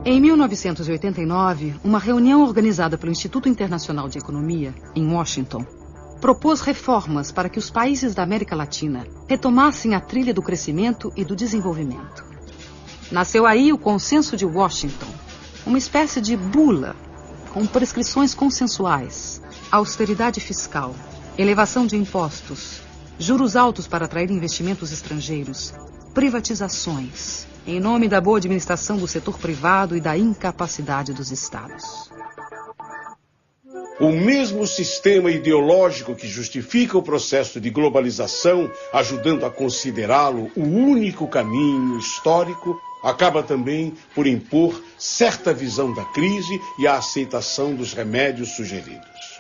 Em 1989, uma reunião organizada pelo Instituto Internacional de Economia, em Washington, propôs reformas para que os países da América Latina retomassem a trilha do crescimento e do desenvolvimento. Nasceu aí o Consenso de Washington, uma espécie de bula com prescrições consensuais, austeridade fiscal, elevação de impostos, juros altos para atrair investimentos estrangeiros, privatizações, em nome da boa administração do setor privado e da incapacidade dos Estados. O mesmo sistema ideológico que justifica o processo de globalização, ajudando a considerá-lo o único caminho histórico, acaba também por impor certa visão da crise e a aceitação dos remédios sugeridos.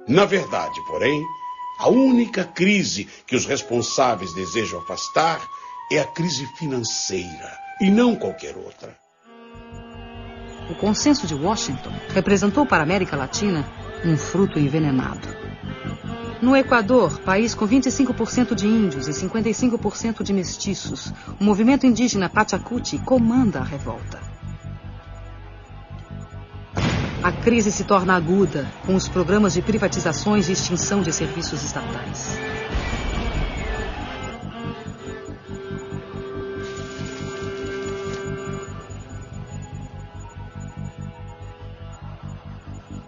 Na verdade, porém, a única crise que os responsáveis desejam afastar é a crise financeira, e não qualquer outra. O Consenso de Washington representou para a América Latina um fruto envenenado. No Equador, país com 25% de índios e 55% de mestiços, o movimento indígena Pachacuti comanda a revolta. A crise se torna aguda com os programas de privatizações e extinção de serviços estatais.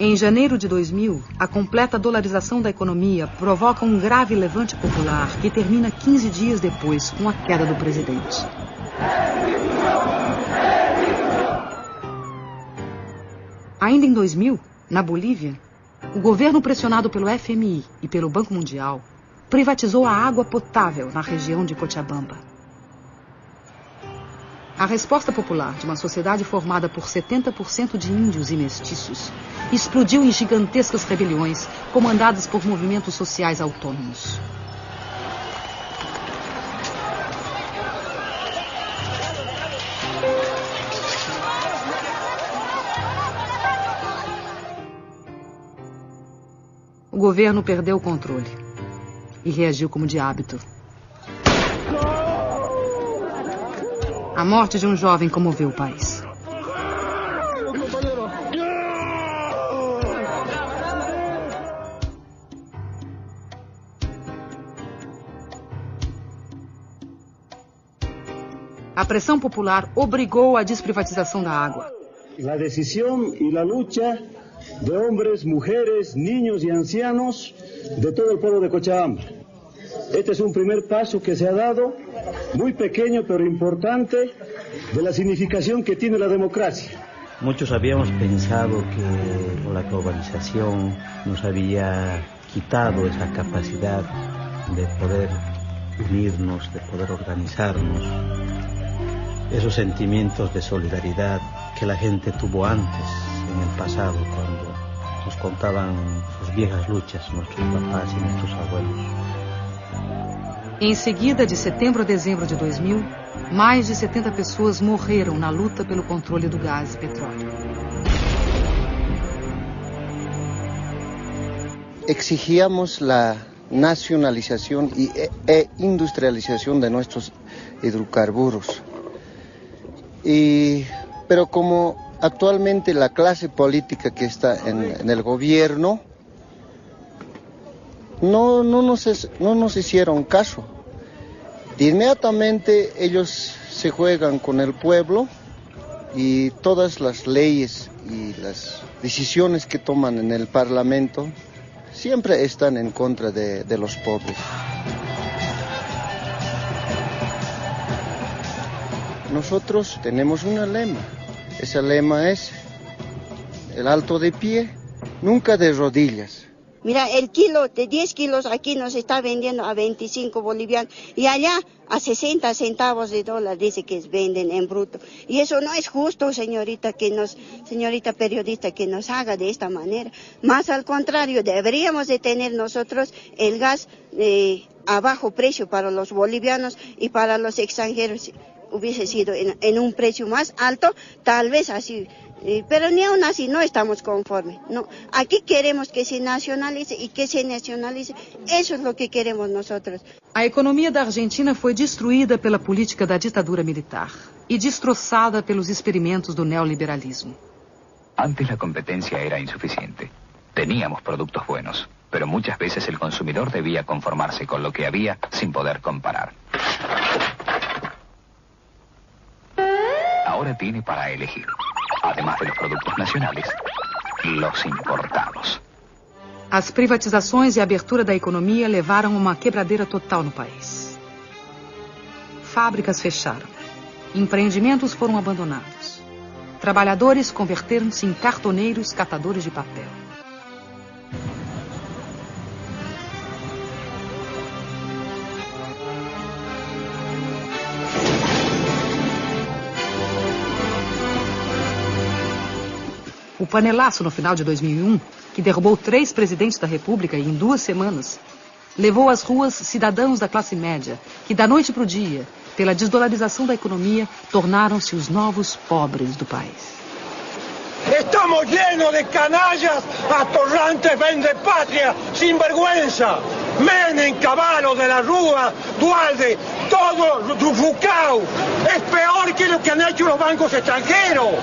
Em janeiro de 2000, a completa dolarização da economia provoca um grave levante popular que termina 15 dias depois com a queda do presidente. Ainda em 2000, na Bolívia, o governo pressionado pelo FMI e pelo Banco Mundial privatizou a água potável na região de Cochabamba. A resposta popular de uma sociedade formada por 70% de índios e mestiços explodiu em gigantescas rebeliões comandadas por movimentos sociais autônomos. O governo perdeu o controle e reagiu como de hábito. A morte de um jovem comoveu o país. A pressão popular obrigou a desprivatização da água. A decisão e a luta de homens, mulheres, niños e ancianos de todo o povo de Cochabamba. Este es un primer paso que se ha dado, muy pequeño pero importante, de la significación que tiene la democracia. Muchos habíamos pensado que la globalización nos había quitado esa capacidad de poder unirnos, de poder organizarnos, esos sentimientos de solidaridad que la gente tuvo antes, en el pasado, cuando nos contaban sus viejas luchas, nuestros papás y nuestros abuelos. Em seguida, de setembro a dezembro de 2000, mais de 70 pessoas morreram na luta pelo controle do gás e petróleo. Exigíamos la nacionalización e industrialización de nuestros hidrocarburos. Pero como actualmente la clase política que está en el gobierno no nos hicieron caso. Inmediatamente ellos se juegan con el pueblo y todas las leyes y las decisiones que toman en el Parlamento siempre están en contra de los pobres. Nosotros tenemos un lema. Ese lema es el alto de pie, nunca de rodillas. Mira, el kilo de 10 kilos aquí nos está vendiendo a 25 bolivianos y allá a 60 centavos de dólar dice que venden en bruto. Y eso no es justo, señorita periodista, que nos haga de esta manera. Más al contrario, deberíamos de tener nosotros el gas a bajo precio para los bolivianos y para los extranjeros. Hubiese sido en un precio más alto, tal vez así Pero ni aún así no estamos conformes. No. Aquí queremos que se nacionalice y que se nacionalice. Eso es lo que queremos nosotros. A economia da Argentina foi destruída pela política da ditadura militar e destroçada pelos experimentos do neoliberalismo. Antes la competencia era insuficiente. Teníamos productos buenos, pero muchas veces el consumidor debía conformarse con lo que había sin poder comparar. Ahora tiene para elegir, además de los productos nacionales, los importados. As privatizações e a abertura da economia levaram a uma quebradeira total no país. Fábricas fecharam. Empreendimentos foram abandonados. Trabalhadores converteram-se em cartoneiros catadores de papel. O panelaço no final de 2001, que derrubou 3 presidentes da República em 2 semanas, levou às ruas cidadãos da classe média, que da noite para o dia, pela desdolarização da economia, tornaram-se os novos pobres do país. Estamos llenos de canallas, atorrantes, vendepatria, sinvergüenza. Menem, Cavallo, de la Rúa, Dualde, todo Rufucao. Es peor que lo que han hecho los bancos extranjeros.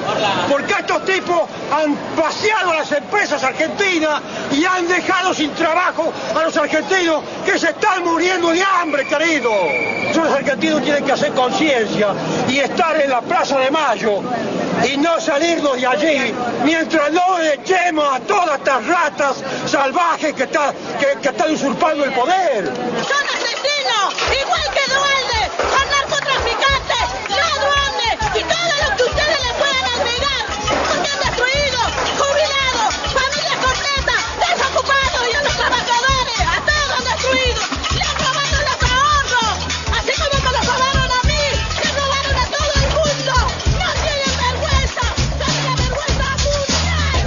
Porque estos tipos han vaciado las empresas argentinas y han dejado sin trabajo a los argentinos que se están muriendo de hambre, querido. Los argentinos tienen que hacer conciencia y estar en la Plaza de Mayo y no salirnos de allí mientras no echemos a todas estas ratas salvajes que están usurpando el poder. Son asesinos, igual que Dualde, son narcotraficantes, ladrones y todo lo que ustedes le puedan agregar, porque han destruido jubilados, familias completas, desocupados y a los trabajadores, a todos han destruido, le han robado los ahorros, así como me los robaron a mí, le robaron a todo el mundo, no tienen vergüenza, son una vergüenza mundial.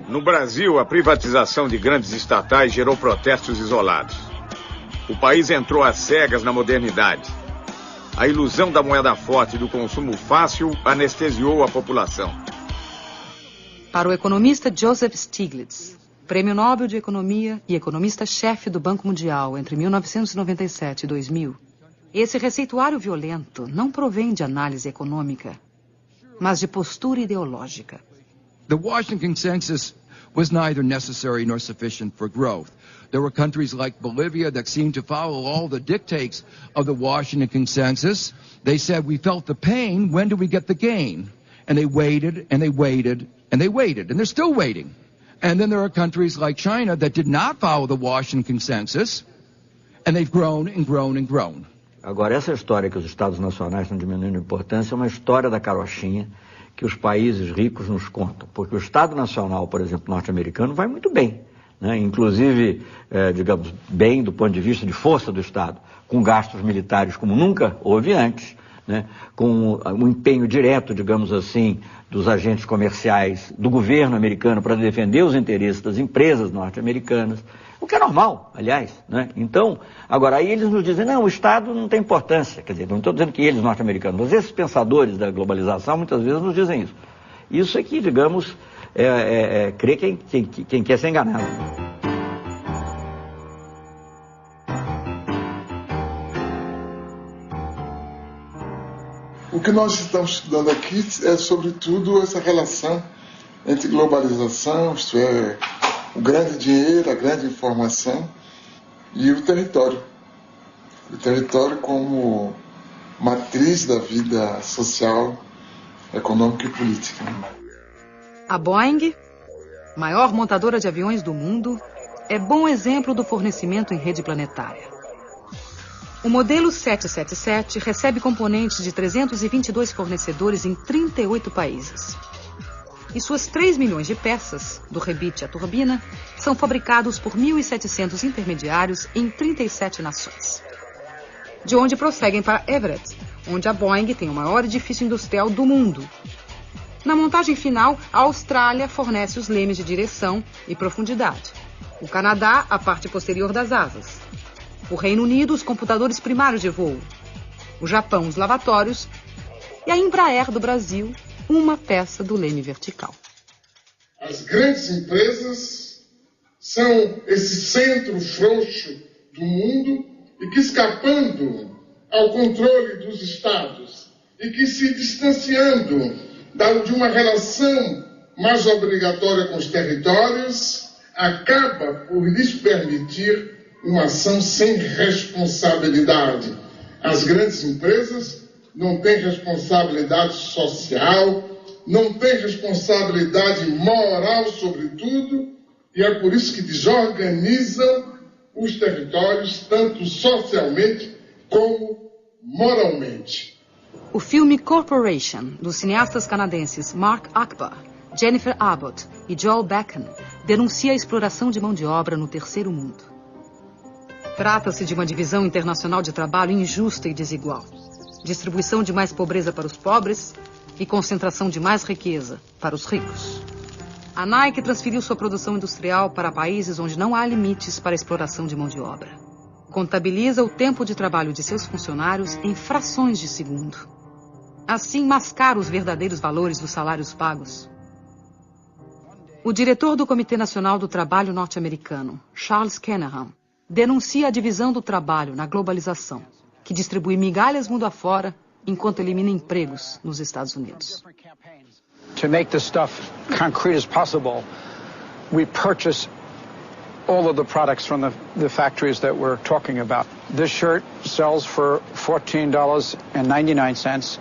No Brasil, a privatização de grandes estatais gerou protestos isolados. O país entrou às cegas na modernidade. A ilusão da moeda forte e do consumo fácil anestesiou a população. Para o economista Joseph Stiglitz, Prêmio Nobel de Economia e economista-chefe do Banco Mundial entre 1997 e 2000, esse receituário violento não provém de análise econômica, mas de postura ideológica. The Washington Consensus was neither necessary nor sufficient for growth. There were countries like Bolivia that seemed to follow all the dictates of the Washington Consensus. They said, we felt the pain, when do we get the gain? And they waited, and they waited, and they waited, and they're still waiting. And then there are countries like China that did not follow the Washington Consensus, and they've grown and grown and grown. Agora, essa história que os Estados Nacionais estão diminuindo a importância é uma história da carochinha que os países ricos nos contam. Porque o Estado Nacional, por exemplo, norte-americano, vai muito bem, né? Inclusive, digamos, bem do ponto de vista de força do Estado, com gastos militares como nunca houve antes, né? Com um empenho direto, digamos assim, dos agentes comerciais do governo americano para defender os interesses das empresas norte-americanas, o que é normal, aliás, né? Então, agora aí eles nos dizem, não, o Estado não tem importância, quer dizer, não estou dizendo que eles norte-americanos, mas esses pensadores da globalização muitas vezes nos dizem isso. Isso é que, digamos, crê quem quer ser enganado. O que nós estamos estudando aqui é, sobretudo, essa relação entre globalização, isto é, o grande dinheiro, a grande informação e o território. O território como matriz da vida social, econômica e política. A Boeing, maior montadora de aviões do mundo, é bom exemplo do fornecimento em rede planetária. O modelo 777 recebe componentes de 322 fornecedores em 38 países. E suas 3 milhões de peças, do rebite à turbina, são fabricados por 1.700 intermediários em 37 nações. De onde prosseguem para Everett, onde a Boeing tem o maior edifício industrial do mundo. Na montagem final, a Austrália fornece os lemes de direção e profundidade. O Canadá, a parte posterior das asas. O Reino Unido, os computadores primários de voo. O Japão, os lavatórios. E a Embraer do Brasil, uma peça do leme vertical. As grandes empresas são esse centro frouxo do mundo e que, escapando ao controle dos estados e que, se distanciando de uma relação mais obrigatória com os territórios, acaba por lhes permitir uma ação sem responsabilidade. As grandes empresas não têm responsabilidade social, não têm responsabilidade moral, sobretudo, e é por isso que desorganizam os territórios, tanto socialmente como moralmente. O filme Corporation, dos cineastas canadenses Mark Akbar, Jennifer Abbott e Joel Beckham, denuncia a exploração de mão de obra no terceiro mundo. Trata-se de uma divisão internacional de trabalho injusta e desigual. Distribuição de mais pobreza para os pobres e concentração de mais riqueza para os ricos. A Nike transferiu sua produção industrial para países onde não há limites para a exploração de mão de obra. Contabiliza o tempo de trabalho de seus funcionários em frações de segundo. Assim, mascara os verdadeiros valores dos salários pagos. O diretor do Comitê Nacional do Trabalho norte-americano, Charles Kenahan, denuncia a divisão do trabalho na globalização, que distribui migalhas mundo afora enquanto elimina empregos nos Estados Unidos. To make this stuff concrete as possible, we purchase all of the products from the factories that we're talking about. This shirt sells for $14.99,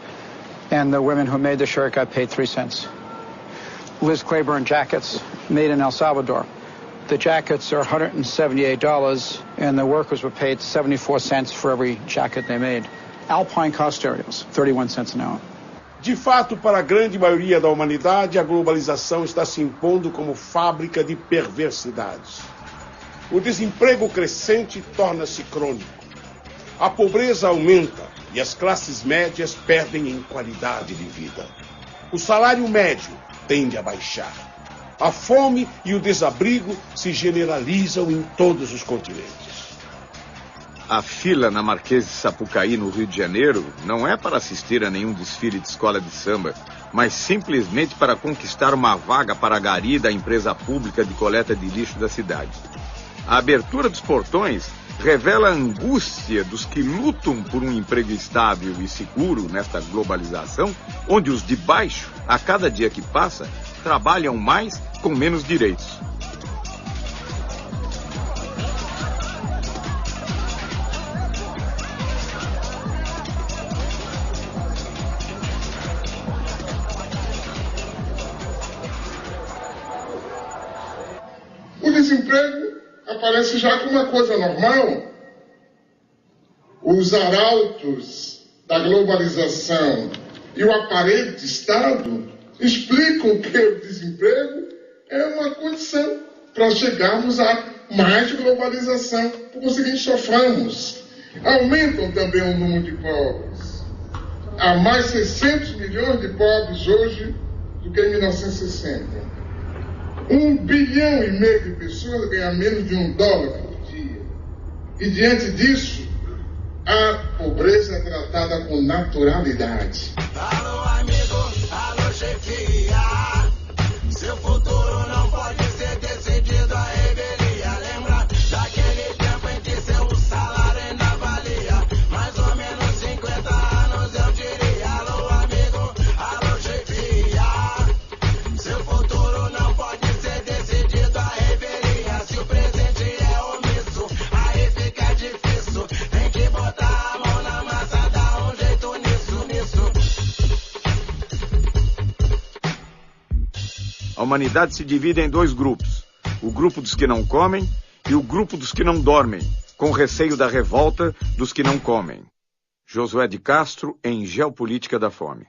and the women who made the shirt got paid 3 cents. Liz Claiborne jackets made in El Salvador. The jackets are $178, and the workers were paid 74 cents for every jacket they made. Alpine car stereos, 31 cents an hour. De fato, para a grande maioria da humanidade, a globalização está se impondo como fábrica de perversidades. O desemprego crescente torna-se crônico. A pobreza aumenta e as classes médias perdem em qualidade de vida. O salário médio tende a baixar. A fome e o desabrigo se generalizam em todos os continentes. A fila na Marquês de Sapucaí, no Rio de Janeiro, não é para assistir a nenhum desfile de escola de samba, mas simplesmente para conquistar uma vaga para a gari da empresa pública de coleta de lixo da cidade. A abertura dos portões revela a angústia dos que lutam por um emprego estável e seguro nesta globalização, onde os de baixo, a cada dia que passa, trabalham mais com menos direitos. O desemprego aparece já como uma coisa normal. Os arautos da globalização e o aparente Estado explicam que o desemprego é uma condição para chegarmos a mais globalização. Por conseguinte, soframos. Aumentam também o número de pobres. Há mais 600 milhões de pobres hoje do que em 1960. 1,5 bilhão de pessoas ganham menos de $1 por dia. E diante disso, a pobreza é tratada com naturalidade. Alô, amigo, alô, chefia. Seu futuro não pode ser decidido à revelia. Lembra daquele tempo em que seu salário ainda valia mais ou menos 50 anos, eu diria. Alô, amigo, alô, chefia. Seu futuro não pode ser decidido à revelia. Se o presente é omisso, aí fica difícil. Tem que botar a mão na massa, dar um jeito nisso. A humanidade se divide em 2 grupos. O grupo dos que não comem e o grupo dos que não dormem, com receio da revolta dos que não comem. Josué de Castro, em Geopolítica da Fome.